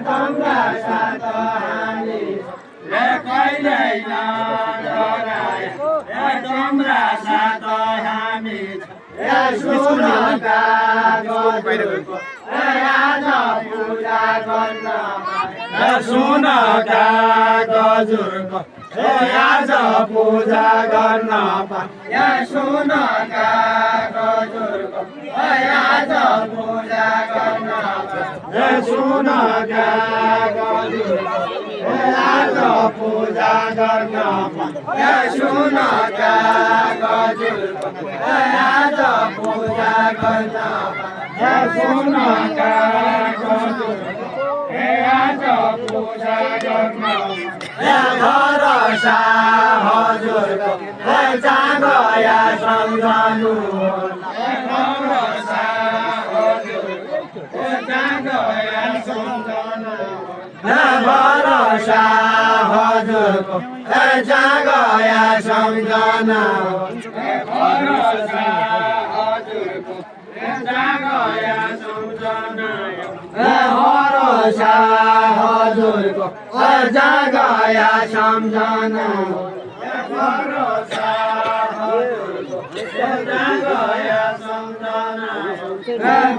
गङ्गा साथ हामी कहिल्यै नडराए तिम्रा साथ हामी सुनका गजुरको आज पूजा गर्न सुनका गजुरको आज पूजा गर्न सुनका गजुरको आज पूजा गर्न सुनका गजुरको आज पूजा गर्न सुनका गजुरको आज पूजा गर्न सुनका गजुरको आज पूजा गर्न भरोसा हजुरको जागया सम्झनु भरोसा हजुरको जागया सम्झनु भरोसा हजुरको जागया सम्झना भरोसा हजुरको जागया सम्झना भरोसा हजुरको जागया सम्झना भरोसा हजुरको जागया सम्झना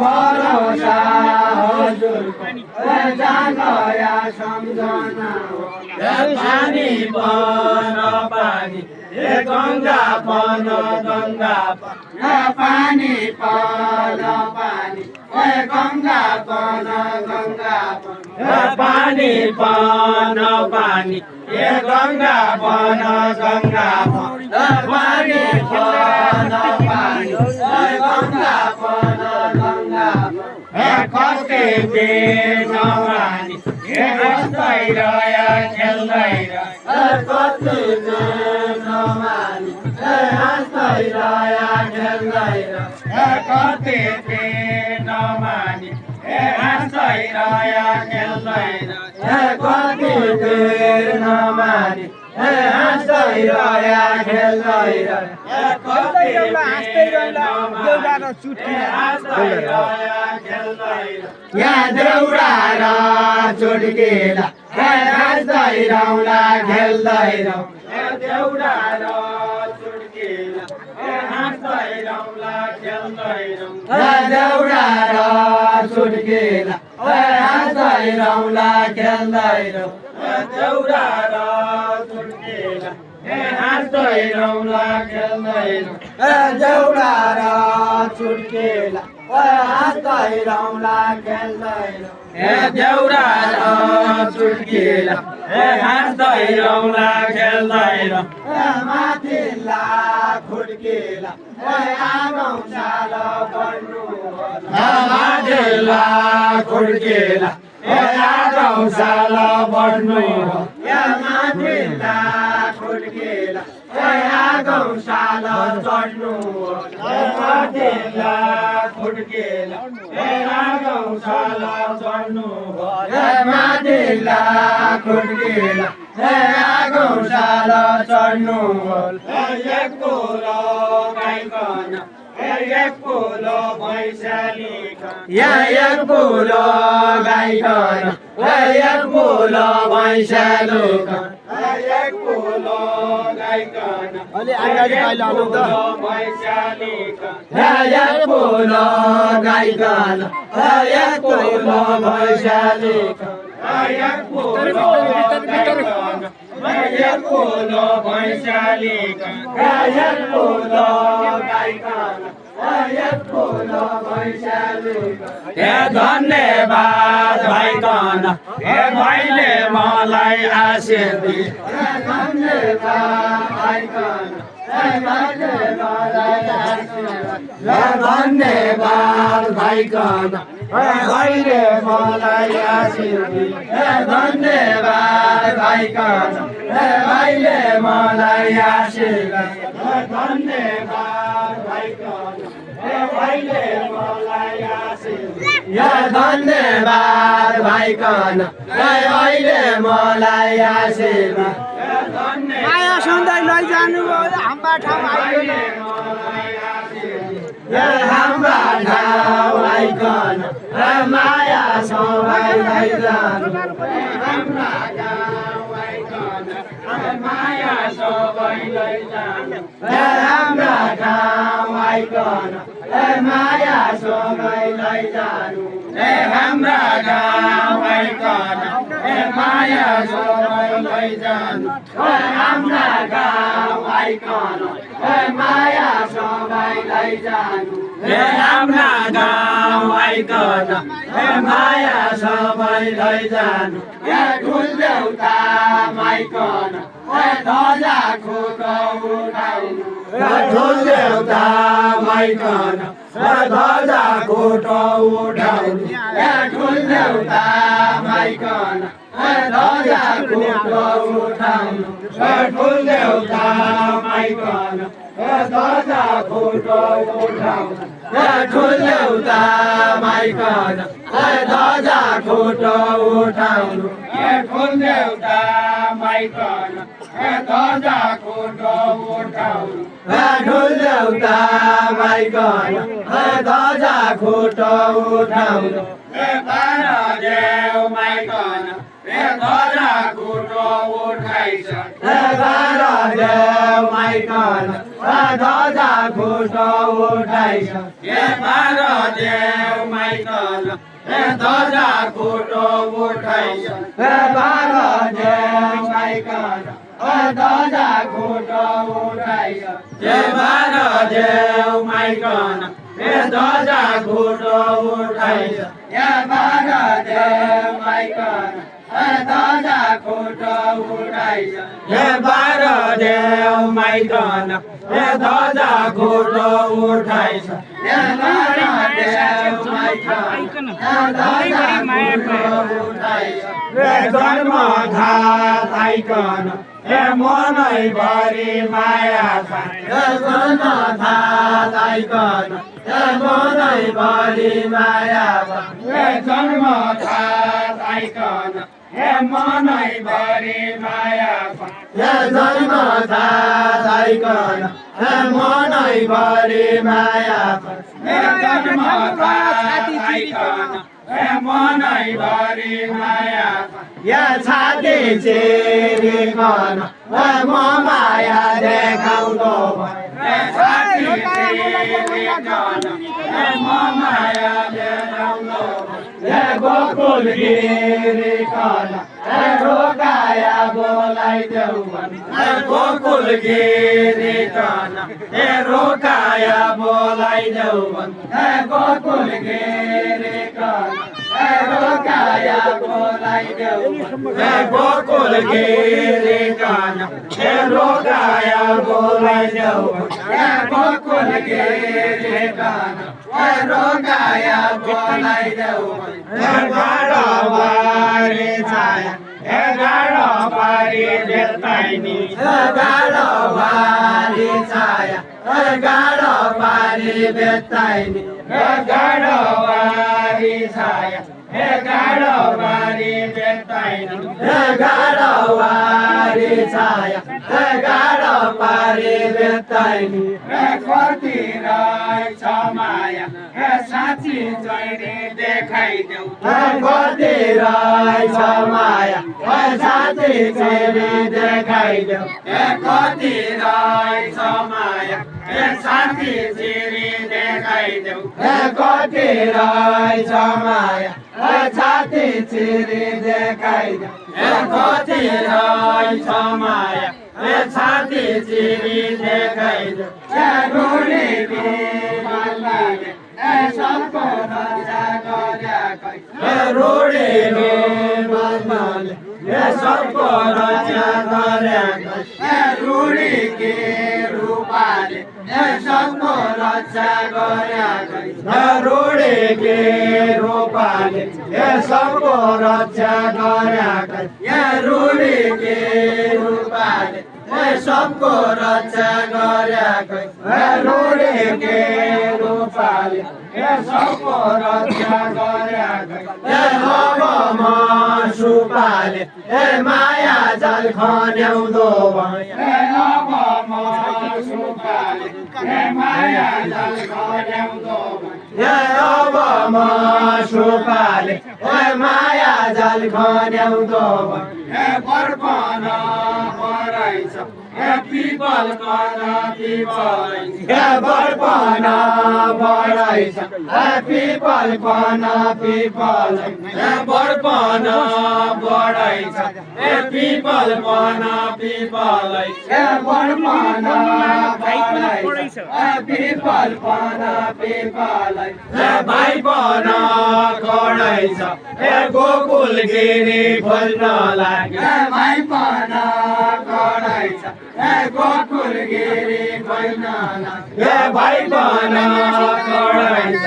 भरोसा हजुरको जागया सम्झना पानी पन पानी गङ्गा पन गङ्गा पानी पन पानी गङ्गा पन गङ्गा पानी पन पानी गङ्गा पन गङ्गा पानी पन पानी गङ्गा पन गङ्गा कति दिन नमानी हाँस्दै रह्यो खेल्दै कति दिन नमानी हाँस्दै रह्यो खेल्दै कति दिन नमानी हाँस्दै रह्यो खेल्दै कति दिन नमानी हाँस्दै रह्यो खेल्दै कति यहाँ देउरा र चुड्केला हाँस्दै रौला खेल्दै रौ देउरा र चुड्केला हाँस्दै रौला खेल्दै रौ देउरा र चुड्केला हाँस्दै रौला खेल्दै रौ देउरा र चुड्केला हाँस्दै रौला खेल्दै रौ देउरा र चुड्केला हाँस्दै रौला खेल्दै रौ देउरा र चुड्केला हाँस्दै रौला खेल्दै रौ माथिल्ला खुड्केला आगौँ साल बढ्नु माथिल्ला खुड्केला आगौँ साल बढ्नु माथिल्ला खुड्केला आगौँ साल चढ्नु माथिल्ला खुड्केला आगौँ साल चढ्नु माथिल्ला खुड्केला आगौँ साल चढ्नु एक कुलो गाइकन एक कुलो भैँसालिकन एक कुलो गाइकन एक कुलो भैँसालिकन एक कुलो गाइकन भैँसालिकन एक कुलो गाइकन एक कुलो भैँसालिकन एक कुलो गाइकन एक कुलो भैँसालिकन एक कुलो गाइकन एक कुलो भैँसालिकन धन्यवाद भाइकन भाइले मलाई आशीष दिए धन्यवाद भाइकन धन्यवाद भाइकन भाइले मलाई आशीष दिए धन्यवाद भाइकन भाइले मलाई आशीष धन्यवाद भाइकन भाइले मलाई आशीष धन्यवाद भाइकन भाइले मलाई आशीष माया सुन्दै लैजानु हाम्रा ठाउँ आइदिनु हाम्रा ठाउँ आइकन माया सबैलाई जानु हाम्रा ठाउँ आइकन माया सबैलाई जानु हाम्रा ठाउँ आइकन माया सबैलाई जानु हाम्रा ठाउँ आइकन माया सबैलाई जानु हाम्रा ठाउँ आइकन माया सबैलाई जानु हाम्रा गाउँ आइकन माया सबैलाई जानु ढुल देउता माइकन ध्वजा खोटो उठाउनु ढुल देउता माइकन ध्वजा खोटो उठाउनु ढुल देउता माइकन ध्वजा खोटो उठाउनु ढुल देउता माइकन ध्वजा खोटो उठाउनु ढुल देउता माइकन ध्वजा खोटो उठाउनु ढुल देउता माइकन ध्वजा खोटो उठाउनु ढुल देउता माइकन ध्वजा खोटो उठाउनु देव माइकन ध्वजा खोटो उठाइछ देव माइकन ध्वजा खोटो उठाइछ देव माइकन ध्वजा खोटो उठाइछ देव माइकन ध्वजा खोटो उठाइछ देव माइकन ध्वजा खोटो उठाइछ देव माइकन ध्वजा खोटो उठाइछ देव माइकन ध्वजा खोटो उठाइछ देव माइकन ध्वजा खोटो उठाइछ जन्म थाइकन मनैभरि माया छ जन्म थाइकन मनैभरि माया छ जन्म थाइकन मनैभरि माया छ जन्म थाइकन मनैभरि माया छ जन्म थाइकन मनैभरि माया या छाती चिरिकन म माया देखाउँदो छाती चिरिकन म माया देखाउँदो गोकुल गिरिकन रोकाया बोलाइदेऊ गोकुल गिरिकन रोकाया बोलाइदेऊ गोकुल गिरिकन रोकाया बोलाइदेऊ गोकुल गिरिकन रोकाया बोलाइदेऊ गोकुल गिरिकन रोकाया बोलाइदेऊ गाडोबारी छाया गाडोबारी बेताइनी गाडोबारी छाया गाडोबारी बेताइनी गाडोबारी छाया गाडोबारी बेताइनी गाडोबारी छाया गाडोबारी बेताइनी कति रहेछ माया साँची जहिले देखाइदेऊ कति रहेछ माया साँची जहिले देखाइदेऊ कति रहेछ माया साथी चिरी देखाइदेऊ कति रहेछ माया साथी चिरी देखाइदेऊ कति रहेछ माया साथी चिरी देखाइदेऊ रुडी बिमलले सबको रक्षा गरेकै रुडी बिमलले सबको रक्षा गरेकै रुडी के रूपाले सबको रक्षा गरेकै रुडी के रूपाले सबको रक्षा गरेकै रुडी के रूपाले सबको रक्षा गरेकै रुडी के रूपाले सबको रक्षा गरेकै अब म सुपाले माया जल खन्याउँदो अब म सुपाले माया माया जाल खन्याउँदो अब म सुपाले माया जाल खन्याउँदो बर्पन पराइछ पिपल कन पिपल बर्पन पराइछ पिपल कन पिपल बर्पन बढाइछ पिपल कन पिपल बर्पन बढाइछ पिपल कन पिपल भाइ पन कडाइछ गोकुल गिरी खोल्न लाग्यो भाइ पन कडाइछ गोकुल गिरी खोल्न लाग्यो भाइ पन कडाइछ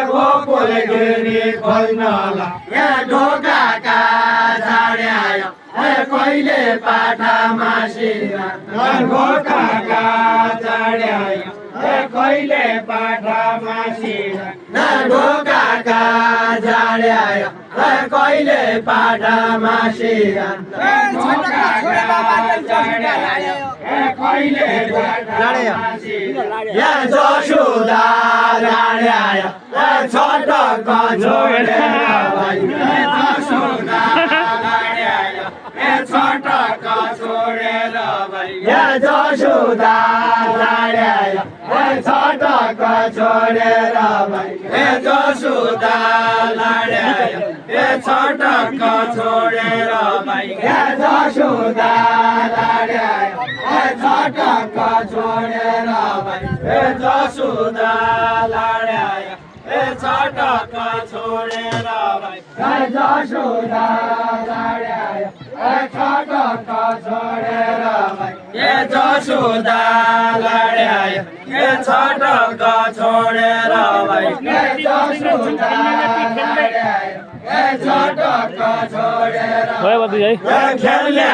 गोकुल गिरी खोल्न लाग्यो ढोकाका झाड्यायो कहिले पाठा मासिरा ढोकाका झाड्यायो कहिले पाठा मासिरा ढोकाका झाड्यायो कहिले पाठा मासिरा कहिले जसोदा लाड्यायो छटक छोडेर जसोदा लाड्यायो छटक छोडेर जसोदा लाड्यायो छटक छोडेर जसोदा लाड्यायो छटक छोडेर जसोदा लाड्यायो छटक छोडेर जसोदा लाड्यायो छटक छोडेर जसोदा लाड्यायो छटक छोडेर जसोदा लाड्यायो छटक छोडेर जसोदा लाड्यायो छटक छोडेर खेल्ने